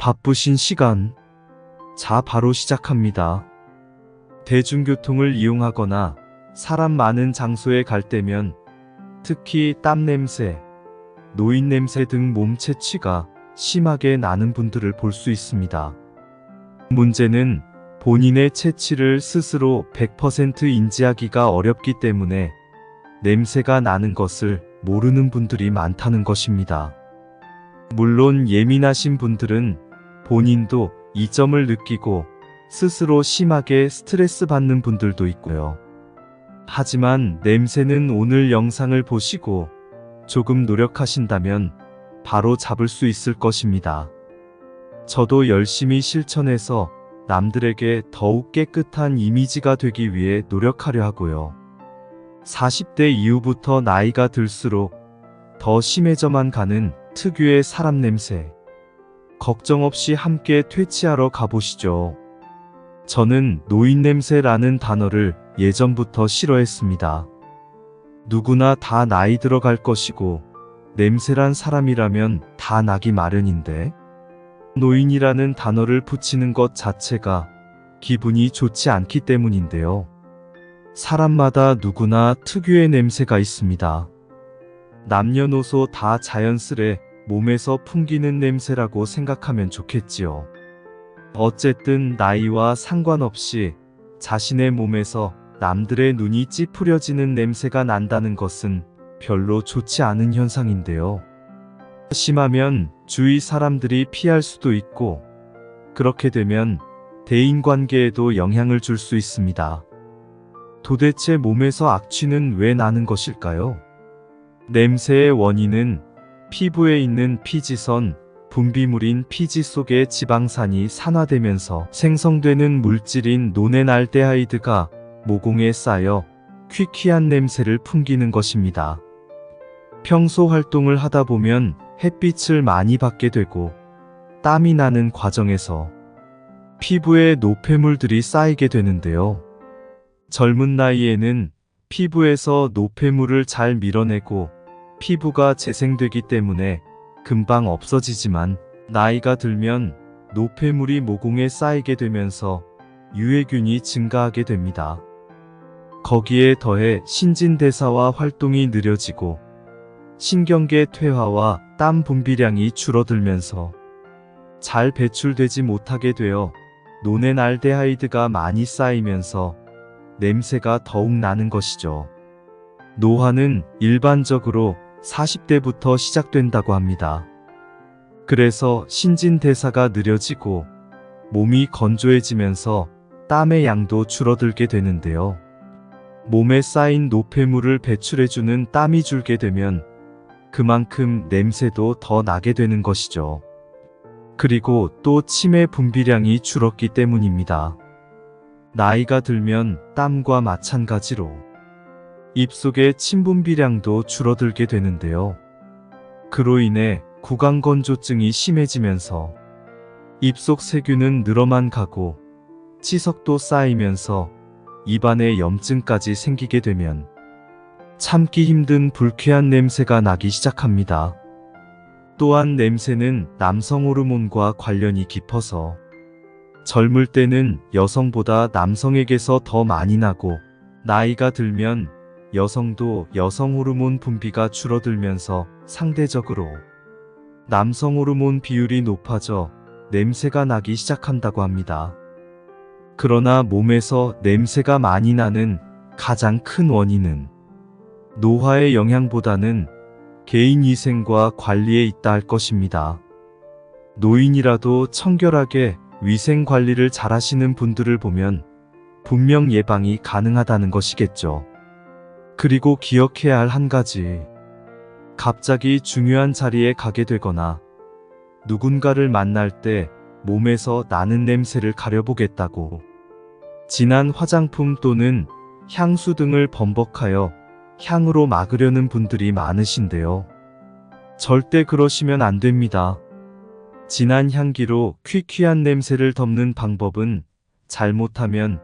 바쁘신 시간. 자, 바로 시작합니다. 대중교통을 이용하거나 사람 많은 장소에 갈 때면 특히 땀 냄새, 노인 냄새 등 몸 채취가 심하게 나는 분들을 볼 수 있습니다. 문제는 본인의 채취를 스스로 100% 인지하기가 어렵기 때문에 냄새가 나는 것을 모르는 분들이 많다는 것입니다. 물론 예민하신 분들은 본인도 이 점을 느끼고 스스로 심하게 스트레스 받는 분들도 있고요. 하지만 냄새는 오늘 영상을 보시고 조금 노력하신다면 바로 잡을 수 있을 것입니다. 저도 열심히 실천해서 남들에게 더욱 깨끗한 이미지가 되기 위해 노력하려 하고요. 40대 이후부터 나이가 들수록 더 심해져만 가는 특유의 사람 냄새. 걱정 없이 함께 퇴치하러 가보시죠. 저는 노인 냄새라는 단어를 예전부터 싫어했습니다. 누구나 다 나이 들어갈 것이고 냄새란 사람이라면 다 나기 마련인데 노인이라는 단어를 붙이는 것 자체가 기분이 좋지 않기 때문인데요. 사람마다 누구나 특유의 냄새가 있습니다. 남녀노소 다 자연스레 몸에서 풍기는 냄새라고 생각하면 좋겠지요. 어쨌든 나이와 상관없이 자신의 몸에서 남들의 눈이 찌푸려지는 냄새가 난다는 것은 별로 좋지 않은 현상인데요. 심하면 주위 사람들이 피할 수도 있고 그렇게 되면 대인관계에도 영향을 줄 수 있습니다. 도대체 몸에서 악취는 왜 나는 것일까요? 냄새의 원인은 피부에 있는 피지선, 분비물인 피지 속의 지방산이 산화되면서 생성되는 물질인 노넨알데하이드가 모공에 쌓여 퀴퀴한 냄새를 풍기는 것입니다. 평소 활동을 하다 보면 햇빛을 많이 받게 되고 땀이 나는 과정에서 피부에 노폐물들이 쌓이게 되는데요. 젊은 나이에는 피부에서 노폐물을 잘 밀어내고 피부가 재생되기 때문에 금방 없어지지만 나이가 들면 노폐물이 모공에 쌓이게 되면서 유해균이 증가하게 됩니다. 거기에 더해 신진대사와 활동이 느려지고 신경계 퇴화와 땀 분비량이 줄어들면서 잘 배출되지 못하게 되어 노넨알데하이드가 많이 쌓이면서 냄새가 더욱 나는 것이죠. 노화는 일반적으로 40대부터 시작된다고 합니다. 그래서 신진대사가 느려지고 몸이 건조해지면서 땀의 양도 줄어들게 되는데요. 몸에 쌓인 노폐물을 배출해주는 땀이 줄게 되면 그만큼 냄새도 더 나게 되는 것이죠. 그리고 또 침의 분비량이 줄었기 때문입니다. 나이가 들면 땀과 마찬가지로 입속의 침 분비량도 줄어들게 되는데요. 그로 인해 구강건조증이 심해지면서 입속 세균은 늘어만 가고 치석도 쌓이면서 입안에 염증까지 생기게 되면 참기 힘든 불쾌한 냄새가 나기 시작합니다. 또한 냄새는 남성 호르몬과 관련이 깊어서 젊을 때는 여성보다 남성에게서 더 많이 나고 나이가 들면 여성도 여성 호르몬 분비가 줄어들면서 상대적으로 남성 호르몬 비율이 높아져 냄새가 나기 시작한다고 합니다. 그러나 몸에서 냄새가 많이 나는 가장 큰 원인은 노화의 영향보다는 개인위생과 관리에 있다 할 것입니다. 노인이라도 청결하게 위생관리를 잘하시는 분들을 보면 분명 예방이 가능하다는 것이겠죠. 그리고 기억해야 할 한 가지. 갑자기 중요한 자리에 가게 되거나 누군가를 만날 때 몸에서 나는 냄새를 가려보겠다고 진한 화장품 또는 향수 등을 범벅하여 향으로 막으려는 분들이 많으신데요. 절대 그러시면 안 됩니다. 진한 향기로 퀴퀴한 냄새를 덮는 방법은 잘못하면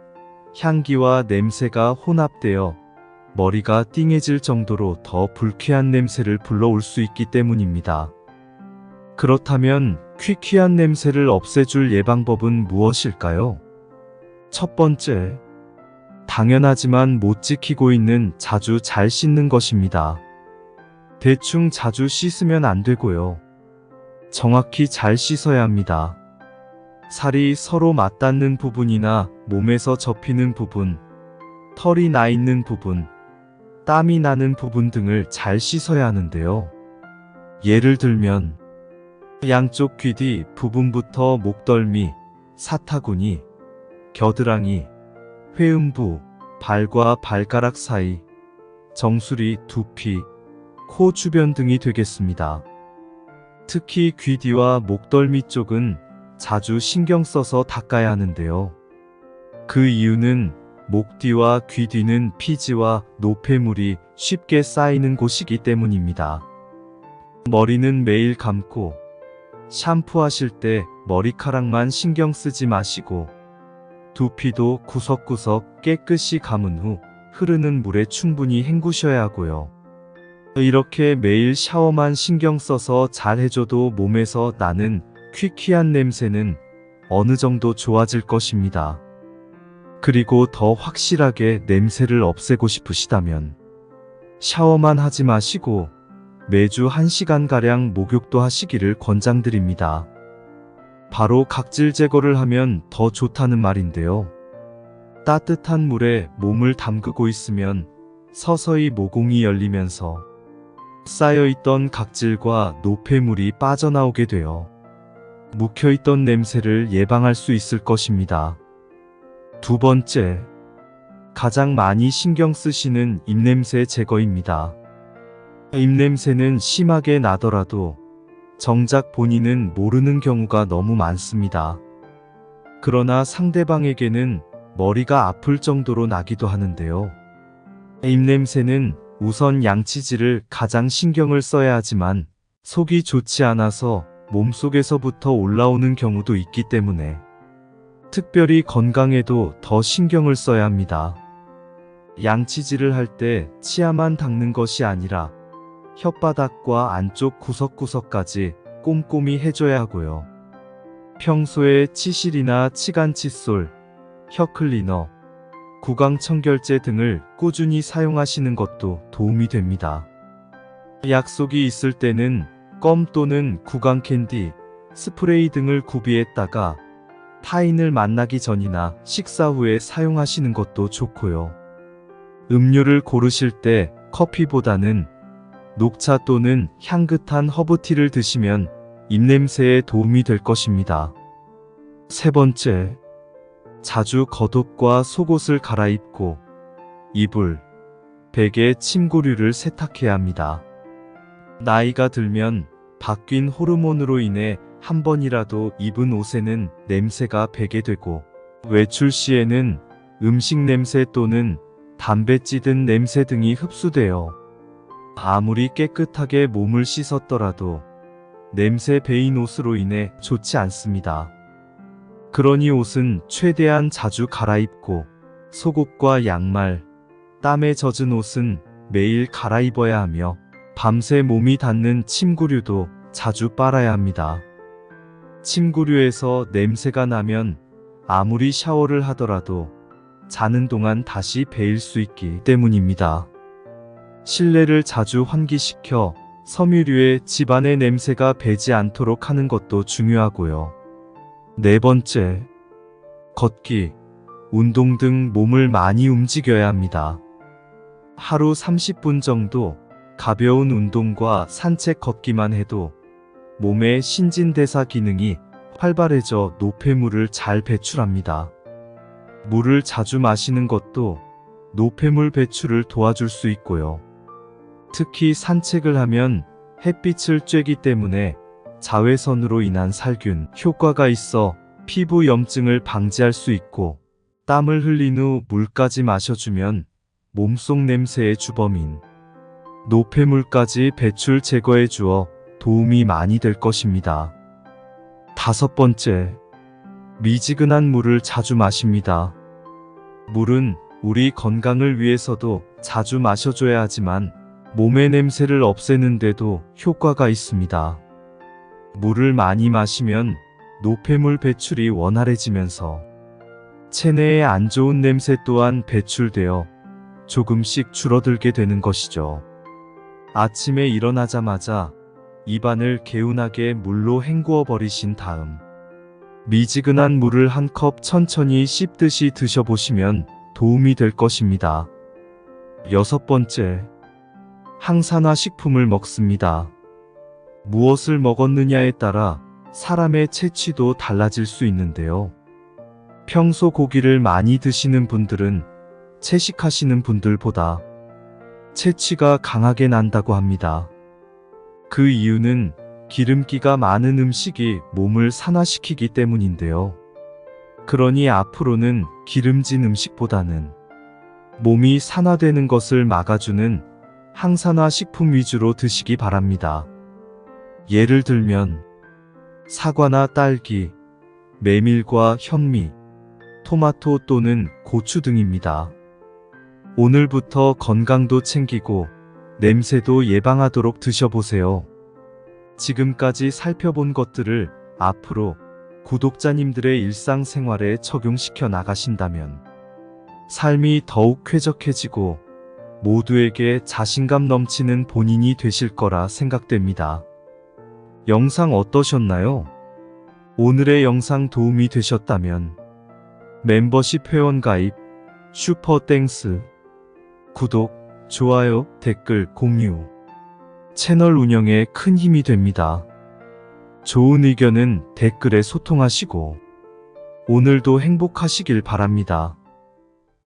향기와 냄새가 혼합되어 머리가 띵해질 정도로 더 불쾌한 냄새를 불러올 수 있기 때문입니다. 그렇다면 퀴퀴한 냄새를 없애줄 예방법은 무엇일까요? 첫 번째, 당연하지만 못 지키고 있는 자주 잘 씻는 것입니다. 대충 자주 씻으면 안 되고요. 정확히 잘 씻어야 합니다. 살이 서로 맞닿는 부분이나 몸에서 접히는 부분, 털이 나 있는 부분, 땀이 나는 부분 등을 잘 씻어야 하는데요. 예를 들면 양쪽 귀 뒤 부분부터 목덜미, 사타구니, 겨드랑이, 회음부, 발과 발가락 사이, 정수리, 두피, 코 주변 등이 되겠습니다. 특히 귀 뒤와 목덜미 쪽은 자주 신경 써서 닦아야 하는데요. 그 이유는 목 뒤와 귀 뒤는 피지와 노폐물이 쉽게 쌓이는 곳이기 때문입니다. 머리는 매일 감고 샴푸하실 때 머리카락만 신경 쓰지 마시고 두피도 구석구석 깨끗이 감은 후 흐르는 물에 충분히 헹구셔야 하고요. 이렇게 매일 샤워만 신경 써서 잘 해줘도 몸에서 나는 퀴퀴한 냄새는 어느 정도 좋아질 것입니다. 그리고 더 확실하게 냄새를 없애고 싶으시다면 샤워만 하지 마시고 매주 1시간가량 목욕도 하시기를 권장드립니다. 바로 각질 제거를 하면 더 좋다는 말인데요. 따뜻한 물에 몸을 담그고 있으면 서서히 모공이 열리면서 쌓여있던 각질과 노폐물이 빠져나오게 되어 묵혀있던 냄새를 예방할 수 있을 것입니다. 두 번째, 가장 많이 신경 쓰시는 입냄새 제거입니다. 입냄새는 심하게 나더라도 정작 본인은 모르는 경우가 너무 많습니다. 그러나 상대방에게는 머리가 아플 정도로 나기도 하는데요. 입냄새는 우선 양치질을 가장 신경을 써야 하지만 속이 좋지 않아서 몸속에서부터 올라오는 경우도 있기 때문에 특별히 건강에도 더 신경을 써야 합니다. 양치질을 할 때 치아만 닦는 것이 아니라 혓바닥과 안쪽 구석구석까지 꼼꼼히 해줘야 하고요. 평소에 치실이나 치간 칫솔, 혀 클리너, 구강 청결제 등을 꾸준히 사용하시는 것도 도움이 됩니다. 약속이 있을 때는 껌 또는 구강 캔디, 스프레이 등을 구비했다가 타인을 만나기 전이나 식사 후에 사용하시는 것도 좋고요. 음료를 고르실 때 커피보다는 녹차 또는 향긋한 허브티를 드시면 입냄새에 도움이 될 것입니다. 세 번째, 자주 겉옷과 속옷을 갈아입고 이불, 베개, 침구류를 세탁해야 합니다. 나이가 들면 바뀐 호르몬으로 인해 한 번이라도 입은 옷에는 냄새가 배게 되고 외출 시에는 음식 냄새 또는 담배 찌든 냄새 등이 흡수되어 아무리 깨끗하게 몸을 씻었더라도 냄새 배인 옷으로 인해 좋지 않습니다. 그러니 옷은 최대한 자주 갈아입고 속옷과 양말, 땀에 젖은 옷은 매일 갈아입어야 하며 밤새 몸이 닿는 침구류도 자주 빨아야 합니다. 침구류에서 냄새가 나면 아무리 샤워를 하더라도 자는 동안 다시 배일 수 있기 때문입니다. 실내를 자주 환기시켜 섬유류의 집안의 냄새가 배지 않도록 하는 것도 중요하고요. 네 번째, 걷기, 운동 등 몸을 많이 움직여야 합니다. 하루 30분 정도 가벼운 운동과 산책 걷기만 해도 몸의 신진대사 기능이 활발해져 노폐물을 잘 배출합니다. 물을 자주 마시는 것도 노폐물 배출을 도와줄 수 있고요. 특히 산책을 하면 햇빛을 쬐기 때문에 자외선으로 인한 살균 효과가 있어 피부 염증을 방지할 수 있고 땀을 흘린 후 물까지 마셔주면 몸속 냄새의 주범인 노폐물까지 배출 제거해 주어 도움이 많이 될 것입니다. 다섯 번째, 미지근한 물을 자주 마십니다. 물은 우리 건강을 위해서도 자주 마셔줘야 하지만 몸의 냄새를 없애는데도 효과가 있습니다. 물을 많이 마시면 노폐물 배출이 원활해지면서 체내의 안 좋은 냄새 또한 배출되어 조금씩 줄어들게 되는 것이죠. 아침에 일어나자마자 입안을 개운하게 물로 헹구어 버리신 다음 미지근한 물을 한 컵 천천히 씹듯이 드셔보시면 도움이 될 것입니다. 6번째, 항산화 식품을 먹습니다. 무엇을 먹었느냐에 따라 사람의 체취도 달라질 수 있는데요. 평소 고기를 많이 드시는 분들은 채식하시는 분들보다 체취가 강하게 난다고 합니다. 그 이유는 기름기가 많은 음식이 몸을 산화시키기 때문인데요. 그러니 앞으로는 기름진 음식보다는 몸이 산화되는 것을 막아주는 항산화 식품 위주로 드시기 바랍니다. 예를 들면 사과나 딸기, 메밀과 현미, 토마토 또는 고추 등입니다. 오늘부터 건강도 챙기고 냄새도 예방하도록 드셔보세요. 지금까지 살펴본 것들을 앞으로 구독자님들의 일상생활에 적용시켜 나가신다면 삶이 더욱 쾌적해지고 모두에게 자신감 넘치는 본인이 되실 거라 생각됩니다. 영상 어떠셨나요? 오늘의 영상 도움이 되셨다면 멤버십 회원 가입, 슈퍼땡스, 구독, 좋아요, 댓글, 공유, 채널 운영에 큰 힘이 됩니다. 좋은 의견은 댓글에 소통하시고 오늘도 행복하시길 바랍니다.